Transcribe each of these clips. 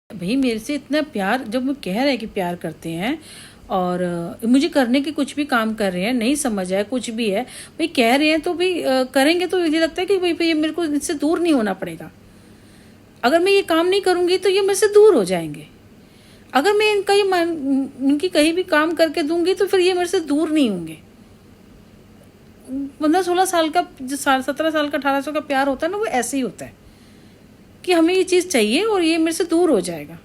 भाई मेरे से इतना प्यार जब वो कह रहे हैं कि प्यार करते हैं और मुझे करने के कुछ भी काम कर रहे हैं, नहीं समझ आया कुछ भी है भाई, कह रहे हैं तो भाई करेंगे तो ये लगता है कि भाई ये मेरे को इनसे दूर नहीं होना पड़ेगा। अगर मैं ये काम नहीं करूंगी तो ये मेरे से दूर हो जाएंगे। अगर मैं इनका ये इनकी कहीं भी काम करके दूंगी तो फिर ये मेरे से दूर नहीं होंगे। 15-16 साल का, जो 17 साल का 18 साल का प्यार होता है ना, वो ऐसे ही होता है कि हमें ये चीज़ चाहिए और ये मेरे से दूर हो जाएगा।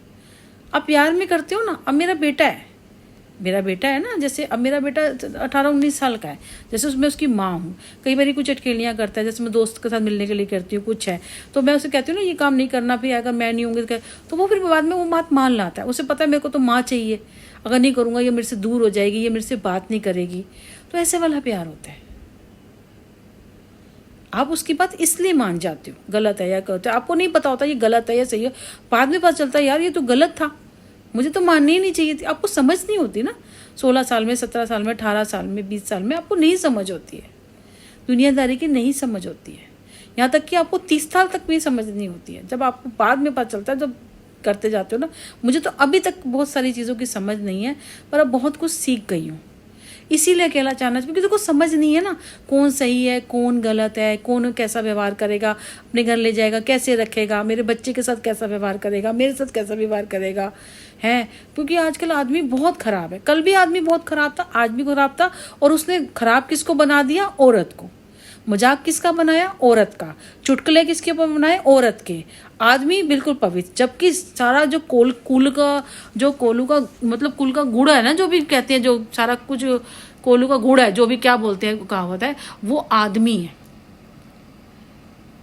अब प्यार में करते हो ना, अब मेरा बेटा है ना, जैसे अब मेरा बेटा 18-19 साल का है, जैसे उसमें उसकी माँ हूँ। कई बार कुछ अटखेलियाँ करता है, जैसे मैं दोस्त के साथ मिलने के लिए करती हूँ, कुछ है तो मैं उसे कहती हूँ ना ये काम नहीं करना, फिर अगर मैं नहीं होंगी तो वो फिर बाद में वो बात मान लाता है। उसे पता है मेरे को तो माँ चाहिए, अगर नहीं करूँगा ये मेरे से दूर हो जाएगी, ये मेरे से बात नहीं करेगी। तो ऐसे वाला प्यार होता है। आप उसकी बात इसलिए मान जाते हो, गलत है या कहते हो, आपको नहीं पता होता ये गलत है या सही है, बाद में पता चलता है यार ये तो गलत था, मुझे तो माननी ही नहीं चाहिए थी। आपको समझ नहीं होती ना, 16 साल में, 17 साल में, 18 साल में, 20 साल में आपको नहीं समझ होती है, दुनियादारी की नहीं समझ होती है। यहाँ तक कि आपको 30 साल तक भी समझ नहीं होती है, जब आपको बाद में पता चलता है, जब करते जाते हो ना। मुझे तो अभी तक बहुत सारी चीज़ों की समझ नहीं है, पर अब बहुत कुछ सीख गई हूँ। इसीलिए अकेला चाहना चाहिए, क्योंकि देखो समझ नहीं है ना, कौन सही है कौन गलत है, कौन कैसा व्यवहार करेगा, अपने घर ले जाएगा कैसे रखेगा, मेरे बच्चे के साथ कैसा व्यवहार करेगा, मेरे साथ कैसा व्यवहार करेगा है। क्योंकि आजकल आदमी बहुत खराब है। कल भी आदमी बहुत खराब था, आज भी खराब था, और उसने खराब किसको बना दिया? औरत को। मजाक किसका बनाया? औरत का। चुटकुले किसके ऊपर बनाए? औरत के। आदमी बिल्कुल पवित्र, जबकि सारा जो कुल का, जो कोलू का मतलब कुल का गुड़ है ना, जो भी कहते हैं, जो सारा कुछ कोलू का गुड़ है, जो भी क्या बोलते हैं कहावत है, वो आदमी है।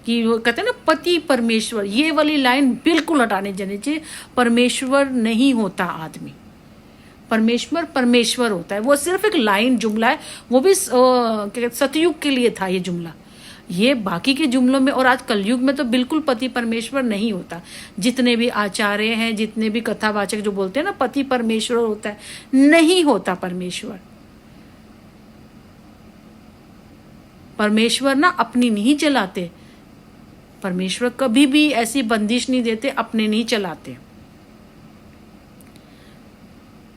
कि वो कहते हैं ना पति परमेश्वर, ये वाली लाइन बिल्कुल हटाने जानी चाहिए। परमेश्वर नहीं होता आदमी, परमेश्वर होता है। वो सिर्फ एक लाइन, जुमला है, वो भी सतयुग के लिए था ये जुमला। ये बाकी के जुमलों में और आज कलयुग में तो बिल्कुल पति परमेश्वर नहीं होता। जितने भी आचार्य हैं, जितने भी कथावाचक जो बोलते हैं ना पति परमेश्वर होता है, नहीं होता परमेश्वर। परमेश्वर ना अपनी नहीं चलाते, परमेश्वर कभी भी ऐसी बंदिश नहीं देते, अपने नहीं चलाते।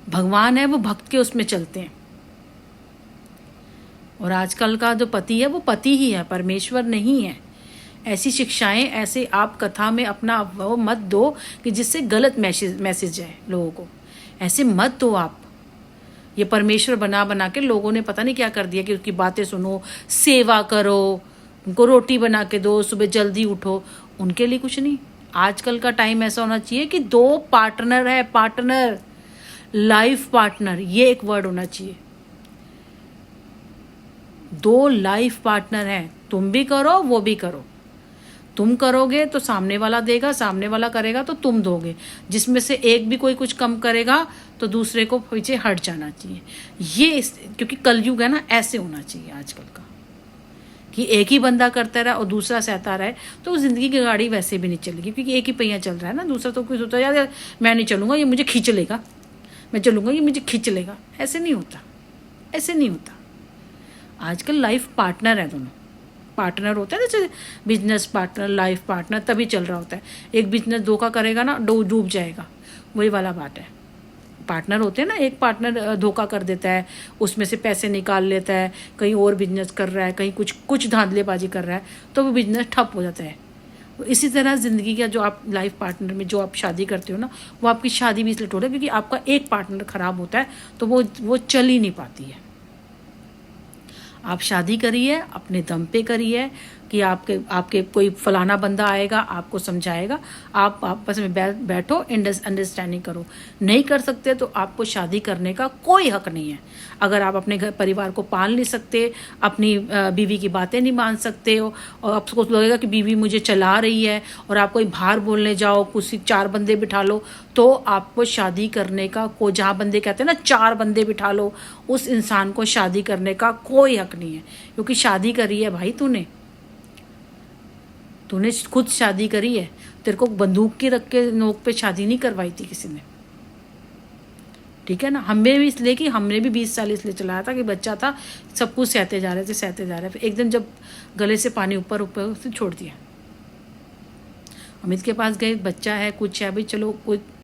भगवान है वो भक्त के उसमें चलते हैं। और आजकल का जो पति है वो पति ही है, परमेश्वर नहीं है। ऐसी शिक्षाएं, ऐसे आप कथा में अपना वो मत दो कि जिससे गलत मैसेज है लोगों को। ऐसे मत दो आप। ये परमेश्वर बना बना के लोगों ने पता नहीं क्या कर दिया कि उसकी बातें सुनो, सेवा करो, उनको रोटी बना के दो, सुबह जल्दी उठो, उनके लिए कुछ नहीं। आजकल का टाइम ऐसा होना चाहिए कि 2 पार्टनर है, पार्टनर, लाइफ पार्टनर, ये एक वर्ड होना चाहिए। 2 लाइफ पार्टनर हैं, तुम भी करो वो भी करो। तुम करोगे तो सामने वाला देगा, सामने वाला करेगा तो तुम दोगे। जिसमें से एक भी कोई कुछ कम करेगा तो दूसरे को पीछे हट जाना चाहिए। ये क्योंकि कलयुग है ना, ऐसे होना चाहिए आजकल का, कि एक ही बंदा करता रहे और दूसरा सहता रहे, तो जिंदगी की गाड़ी वैसे भी नहीं चलेगी। क्योंकि एक ही पहिया चल रहा है ना, दूसरा तो कोई सोचता है यार मैं नहीं चलूँगा, ये मुझे खींच लेगा, मैं चलूँगा ये मुझे खींच लेगा। ऐसे नहीं होता, ऐसे नहीं होता। आजकल लाइफ पार्टनर है, दोनों पार्टनर होते हैं, जैसे बिजनेस पार्टनर, लाइफ पार्टनर, तभी चल रहा होता है। एक बिजनेस धोखा करेगा ना, डूब जाएगा, वही वाला बात है। पार्टनर होते हैं ना, एक पार्टनर धोखा कर देता है, उसमें से पैसे निकाल लेता है, कहीं और बिजनेस कर रहा है, कहीं कुछ धांधलेबाजी कर रहा है, तो वो बिजनेस ठप हो जाता है। इसी तरह ज़िंदगी का जो आप लाइफ पार्टनर में जो आप शादी करते हो ना, वो आपकी शादी भी इसलिए टूट है क्योंकि आपका एक पार्टनर खराब होता है, तो वो चल ही नहीं पाती है। आप शादी करिए, अपने दम पे करिए, कि आपके कोई फलाना बंदा आएगा, आपको समझाएगा, आप आपस में बैठो, अंडरस्टैंडिंग करो। नहीं कर सकते तो आपको शादी करने का कोई हक नहीं है। अगर आप अपने घर परिवार को पाल नहीं सकते, अपनी बीवी की बातें नहीं मान सकते हो, और आपको लगेगा कि बीवी मुझे चला रही है, और आप कोई बाहर बोलने जाओ, कुछ 4 बंदे बिठा लो, तो आपको शादी करने का जहाँ बंदे कहते हैं ना 4 बंदे बिठा लो, उस इंसान को शादी करने का कोई हक नहीं है। क्योंकि शादी करी है भाई, तूने खुद शादी करी है। तेरे को बंदूक की रख के नोक पे शादी नहीं करवाई थी किसी ने, ठीक है ना। हमें भी इसलिए कि हमने भी 20 साल इसलिए चलाया था कि बच्चा था, सब कुछ सहते जा रहे थे। फिर एक दिन जब गले से पानी ऊपर से छोड़ दिया, अमित के पास गए, बच्चा है, कुछ है, भाई चलो कोई